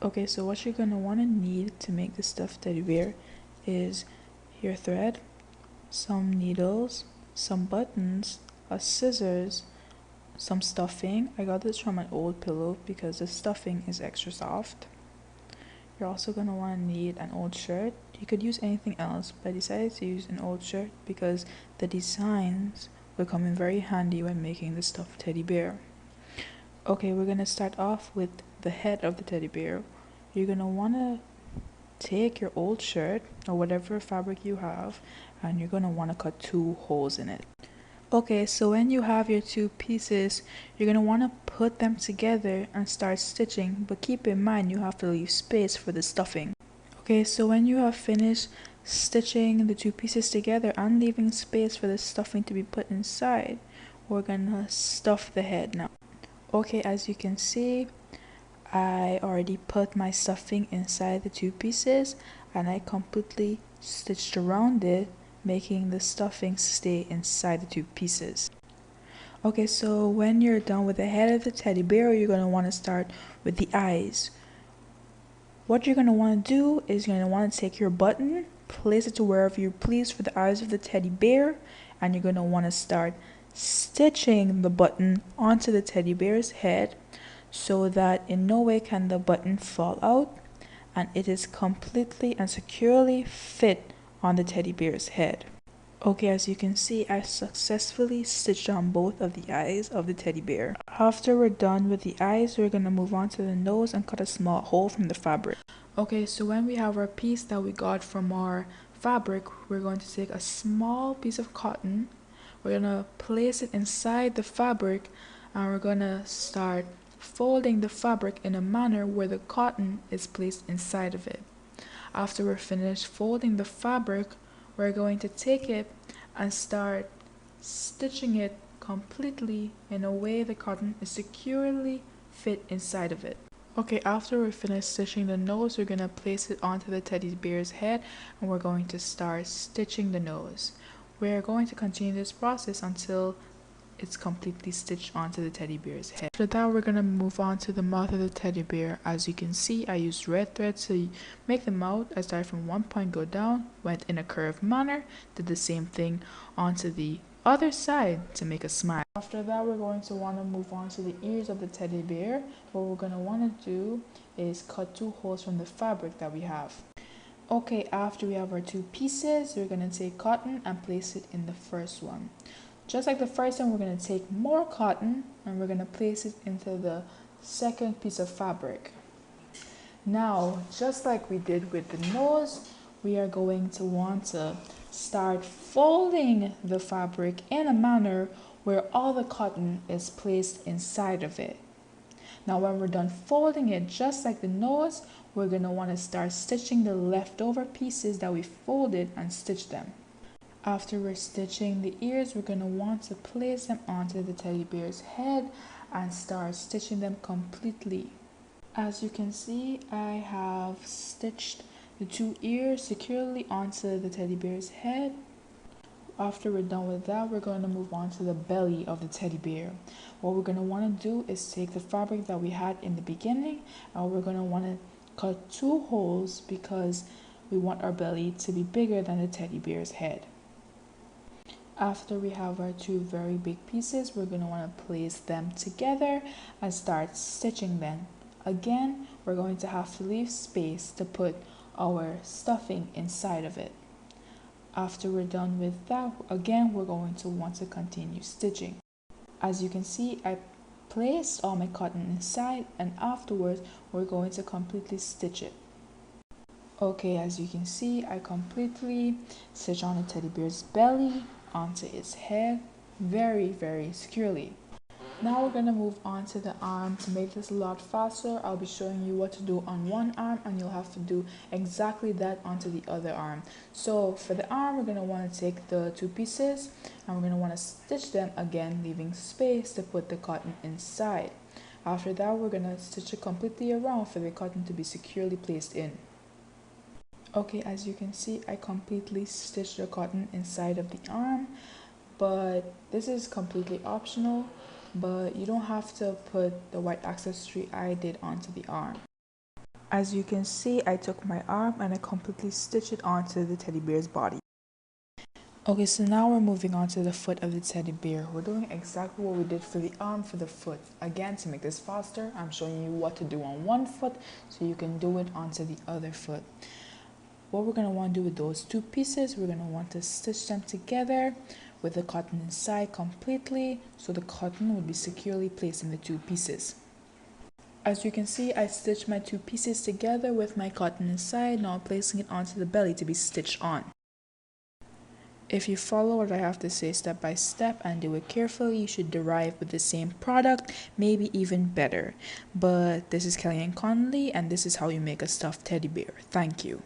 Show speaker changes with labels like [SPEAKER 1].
[SPEAKER 1] Okay, so what you're gonna want to need to make this stuffed teddy bear is your thread, some needles, some buttons, a scissors, some stuffing. I got this from an old pillow because the stuffing is extra soft. You're also going to want to need an old shirt. You could use anything else, but I decided to use an old shirt because the designs will come in very handy when making the stuffed teddy bear. Okay, we're going to start off with the head of the teddy bear. You're going to want to take your old shirt or whatever fabric you have, and you're going to want to cut 2 holes in it. Okay, so when you have your 2 pieces, you're going to want to put them together and start stitching, but keep in mind you have to leave space for the stuffing. Okay, so when you have finished stitching the 2 pieces together and leaving space for the stuffing to be put inside, we're going to stuff the head now. Okay, as you can see, I already put my stuffing inside the 2 pieces and I completely stitched around it, making the stuffing stay inside the 2 pieces. Okay, so when you're done with the head of the teddy bear, you're going to want to start with the eyes. What you're going to want to do is you're going to want to take your button, place it to wherever you please for the eyes of the teddy bear, and you're going to want to start stitching the button onto the teddy bear's head so that in no way can the button fall out and it is completely and securely fit on the teddy bear's head. Okay, as you can see, I successfully stitched on both of the eyes of the teddy bear. After we're done with the eyes, we're going to move on to the nose and cut a small hole from the fabric. Okay, so when we have our piece that we got from our fabric, we're going to take a small piece of cotton. We're going to place it inside the fabric and we're going to start folding the fabric in a manner where the cotton is placed inside of it. After we're finished folding the fabric, we're going to take it and start stitching it completely in a way the cotton is securely fit inside of it. Okay, after we're finished stitching the nose, we're going to place it onto the teddy bear's head and we're going to start stitching the nose. We're going to continue this process until it's completely stitched onto the teddy bear's head. After that, we're going to move on to the mouth of the teddy bear. As you can see, I used red thread to make the mouth. I started from one point, go down, went in a curved manner, did the same thing onto the other side to make a smile. After that, we're going to want to move on to the ears of the teddy bear. What we're going to want to do is cut 2 holes from the fabric that we have. Okay, after we have our 2 pieces, we're going to take cotton and place it in the first one. Just like the first one, we're going to take more cotton and we're going to place it into the second piece of fabric. Now, just like we did with the nose, we are going to want to start folding the fabric in a manner where all the cotton is placed inside of it. Now, when we're done folding it, just like the nose, we're going to want to start stitching the leftover pieces that we folded and stitch them. After we're stitching the ears, we're going to want to place them onto the teddy bear's head and start stitching them completely. As you can see, I have stitched the 2 ears securely onto the teddy bear's head. After we're done with that, we're going to move on to the belly of the teddy bear. What we're going to want to do is take the fabric that we had in the beginning and we're going to want to cut 2 holes because we want our belly to be bigger than the teddy bear's head. After we have our 2 very big pieces, we're going to want to place them together and start stitching them. Again, we're going to have to leave space to put our stuffing inside of it. After we're done with that, again, we're going to want to continue stitching. As you can see, I placed all my cotton inside and afterwards, we're going to completely stitch it. Okay, as you can see, I completely stitched on the teddy bear's belly onto its head very securely. Now we're going to move on to the arm. To make this a lot faster, I'll be showing you what to do on one arm and you'll have to do exactly that onto the other arm. So for the arm, we're going to want to take the 2 pieces and we're going to want to stitch them again, leaving space to put the cotton inside. After that, we're going to stitch it completely around for the cotton to be securely placed in. Okay, as you can see, I completely stitched the cotton inside of the arm, but this is completely optional, but you don't have to put the white accessory I did onto the arm. As you can see, I took my arm and I completely stitched it onto the teddy bear's body. Okay, so now we're moving on to the foot of the teddy bear. We're doing exactly what we did for the arm for the foot. Again, to make this faster, I'm showing you what to do on one foot so you can do it onto the other foot. What we're going to want to do with those two pieces, we're going to want to stitch them together with the cotton inside completely so the cotton would be securely placed in the two pieces. As you can see, I stitched my two pieces together with my cotton inside. Now I'm placing it onto the belly to be stitched on. If you follow what I have to say step by step and do it carefully, you should derive with the same product, maybe even better. But this is Kellyann Conley, and this is how you make a stuffed teddy bear. Thank you.